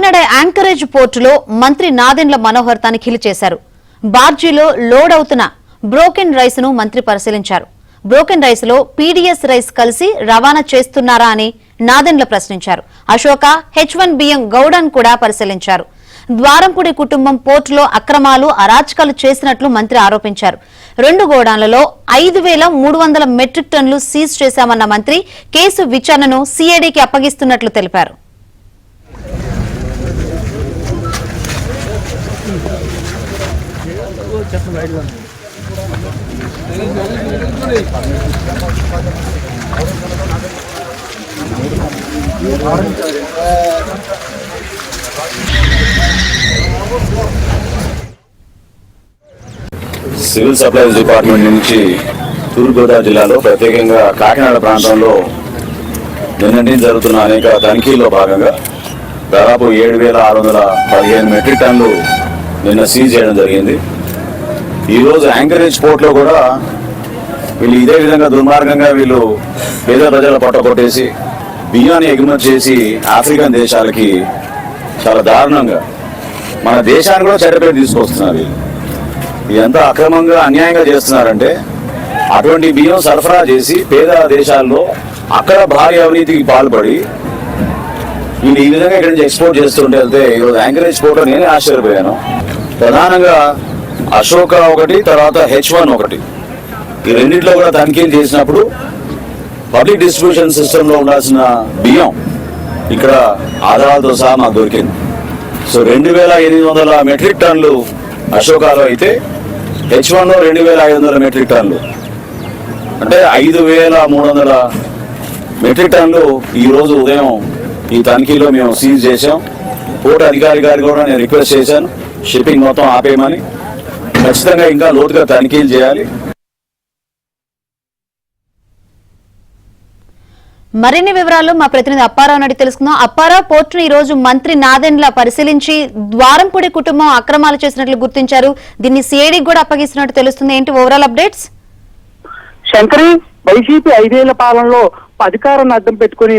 Kakinada anchorage పోర్టులో మంత్రి నాదెండ్ల మనోహర్ తనిఖీలు చేశారు. బార్జీలో లోడ్ అవుతున్న బ్రోకెన్ రైస్ ను మంత్రి పరిశీలించారు. బ్రోకెన్ రైస్ లో పీడీఎస్ రైస్ కలిసి రవాణా చేస్తున్నారా అని నాదెండ్ల ప్రశ్నించారు. అశోక H1 బియ్యం గౌడన్ కూడా పరిశీలించారు. ద్వారంపూడి కుటుంబం పోర్టులో అక్రమాలు అరాచకాలు చేసినట్లు మంత్రి ఆరోపించారు. 2 గోడాన్లలో 5,300 మెట్రిక్ టన్నులు సీజ్ చేశామన్న మంత్రి కేసు విచారణను సిఐడికి అప్పగిస్తున్నట్లు తెలిపారు. సివిల్ సప్లైస్ డిపార్ట్మెంట్ నుంచి తూర్పుగోదావరి జిల్లాలో ప్రత్యేకంగా కాకినాడ ప్రాంతంలో నిన్నటి జరుగుతున్న అనేక తనిఖీల్లో భాగంగా దాదాపు 7,615 మెట్రిక్ టన్నులు నిన్న సీజ్ చేయడం జరిగింది. ఈరోజు యాంకరేజ్ పోర్ట్లో కూడా వీళ్ళు ఇదే విధంగా దుర్మార్గంగా వీళ్ళు పేద ప్రజల పొట్ట కొట్టేసి బియ్యాన్ని ఎగుమతి చేసి ఆఫ్రికన్ దేశాలకి చాలా దారుణంగా మన దేశాన్ని కూడా చెడ్డపేరు తీసుకొస్తున్నారు. వీళ్ళు ఎంత అక్రమంగా అన్యాయంగా చేస్తున్నారంటే అటువంటి బియ్యం సరఫరా చేసి పేద దేశాల్లో అక్కడ భారీ అవినీతికి పాల్పడి వీళ్ళు ఈ విధంగా ఇక్కడి నుంచి ఎక్స్పోర్ట్ చేస్తుంటే వెళ్తే ఈరోజు యాంకరేజ్ పోర్ట్లో నేనే ఆశ్చర్యపోయాను. ప్రధానంగా అశోక ఒకటి, తర్వాత H1 ఒకటి, ఈ రెండింటిలో కూడా తనిఖీలు చేసినప్పుడు పబ్లిక్ డిస్ట్రిబ్యూషన్ సిస్టంలో ఉండాల్సిన బియ్యం ఇక్కడ ఆధారాలతో సహా మాకు దొరికింది. సో 2,800 మెట్రిక్ టన్నులు అశోకాలో అయితే H1లో 2,500 మెట్రిక్ టన్నులు, అంటే 5,300 మెట్రిక్ టన్నులు ఈరోజు ఉదయం ఈ తనిఖీలో మేము సీజ్ చేశాం. పోర్టు అధికారి గారికి కూడా నేను రిక్వెస్ట్ చేశాను, షిప్పింగ్ మొత్తం ఆపేయమని. ఖచ్చితంగా ఇంకా లోతుగా తనిఖీలు చేయాలి. మరిన్ని వివరాలు మా ప్రతినిధి అప్పారావు నాయుడు తెలుసుకుందాం. అప్పారావు, పోర్టును ఈ రోజు మంత్రి నాదెండ్ల పరిశీలించి ద్వారంపూడి కుటుంబం అక్రమాలు చేసినట్లు గుర్తించారు. దీన్ని సిఐడికి కూడా అప్పగిస్తున్నట్టు తెలుస్తుంది. ఏంటి ఓవరాల్ అప్డేట్స్? శంకరి, వైసీపీ 5 ఏళ్ల పాలనలో అధికారాన్ని అడ్డం పెట్టుకుని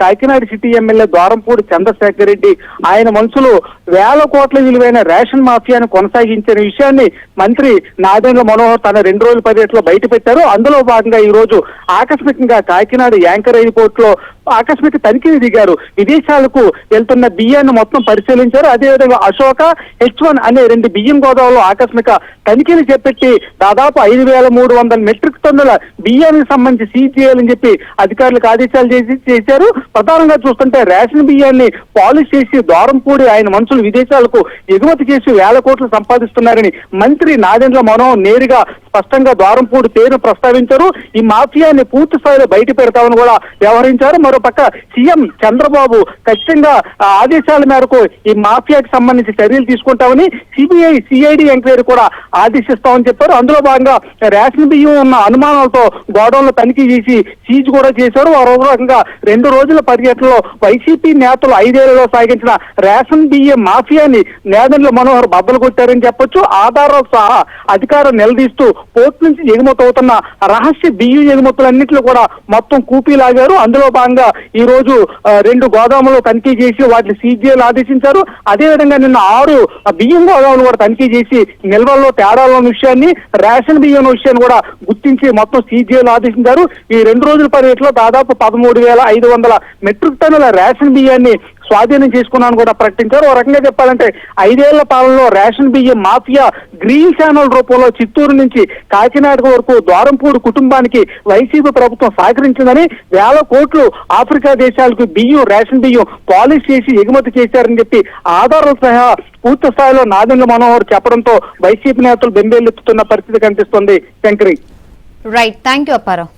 కాకినాడ సిటీ ఎమ్మెల్యే ద్వారంపూడి చంద్రశేఖర్ రెడ్డి ఆయన మనుషులు వేల కోట్ల విలువైన రేషన్ మాఫియాను కొనసాగించిన విషయాన్ని మంత్రి నాదెండ్ల మనోహర్ తన 2 రోజుల పర్యటనలో బయట పెట్టారు. అందులో భాగంగా ఈ రోజు ఆకస్మికంగా కాకినాడ యాంకర్ ఎయిర్పోర్ట్ లో ఆకస్మిక తనిఖీలు దిగారు. విదేశాలకు వెళ్తున్న బియ్యాన్ని మొత్తం పరిశీలించారు. అదేవిధంగా అశోక H1 అనే 2 బియ్యం గోదాములు ఆకస్మిక తనిఖీలు చేపట్టి దాదాపు 5,300 మెట్రిక్ టన్నుల బియ్యానికి సంబంధించి సీజ్ చేయాలని చెప్పి అధికారులకు ఆదేశాలు చేశారు. ప్రధానంగా చూస్తుంటే రేషన్ బియ్యాన్ని పాలిష్ చేసి ద్వారంపూడి ఆయన మనుషులు విదేశాలకు ఎగుమతి చేసి వేల కోట్లు సంపాదిస్తున్నారని మంత్రి నాదెండ్ల మనోహర్ నేరుగా స్పష్టంగా ద్వారంపూడి పేరు ప్రస్తావించారు. ఈ మాఫియాని పూర్తి స్థాయిలో బయట పెడతామని కూడా వ్యవహరించారు. మరోపక్క సీఎం చంద్రబాబు ఖచ్చితంగా ఆదేశాల మేరకు ఈ మాఫియాకి సంబంధించి చర్యలు తీసుకుంటామని సిబిఐ సిఐడి ఎంక్వైరీ కూడా ఆదేశిస్తామని చెప్పారు. అందులో భాగంగా రేషన్ బియ్యం ఉన్న అనుమానాలతో గోడౌన్లో తనిఖీ చేసి సీజ్ కూడా చేశారు. మరో రకంగా 2 రోజుల పర్యటనలో వైసీపీ నేతలు 5 ఏళ్లలో సాగించిన రేషన్ బియ్యం మాఫియాని నాదెండ్ల మనోహర్ బద్దలు కొట్టారని చెప్పొచ్చు. ఆధారాలు సహా అధికారం నిలదీస్తూ పోర్టు నుంచి ఎగుమతి అవుతున్న రహస్య బియ్యం ఎగుమతులన్నింటిలో కూడా మొత్తం కూపీలాగారు. అందులో భాగంగా ఈ రోజు 2 గోదాములు తనిఖీ చేసి వాటిని సీజ్ చేయాలని ఆదేశించారు. అదేవిధంగా నిన్న 6 బియ్యం గోదాములు కూడా తనిఖీ చేసి నిల్వల్లో తేడాల విషయాన్ని, రేషన్ బియ్యం విషయాన్ని కూడా గుర్తించి మొత్తం సీజ్ చేయాలని ఆదేశించారు. ఈ 2 రోజుల పర్యటనలో దాదాపు 13,500 మెట్రిక్ టన్నుల రేషన్ బియ్యాన్ని స్వాధీనం చేసుకున్నాను కూడా ప్రకటించారు. ఓ రకంగా చెప్పాలంటే 5 ఏళ్ల పాలనలో రేషన్ బియ్యం మాఫియా గ్రీన్ ఛానల్ రూపంలో చిత్తూరు నుంచి కాకినాడ వరకు ద్వారంపూడి కుటుంబానికి వైసీపీ ప్రభుత్వం సహకరించిందని, వేల కోట్లు ఆఫ్రికా దేశాలకు బియ్యం, రేషన్ బియ్యం పాలిష్ చేసి ఎగుమతి చేశారని చెప్పి ఆధారాలు సహా పూర్తి స్థాయిలో నాదెండ్ల మనోహర్ చెప్పడంతో వైసీపీ నేతలు బెంబేలెత్తుతున్న పరిస్థితి కనిపిస్తుంది. Shankari, right, thank you Apparao.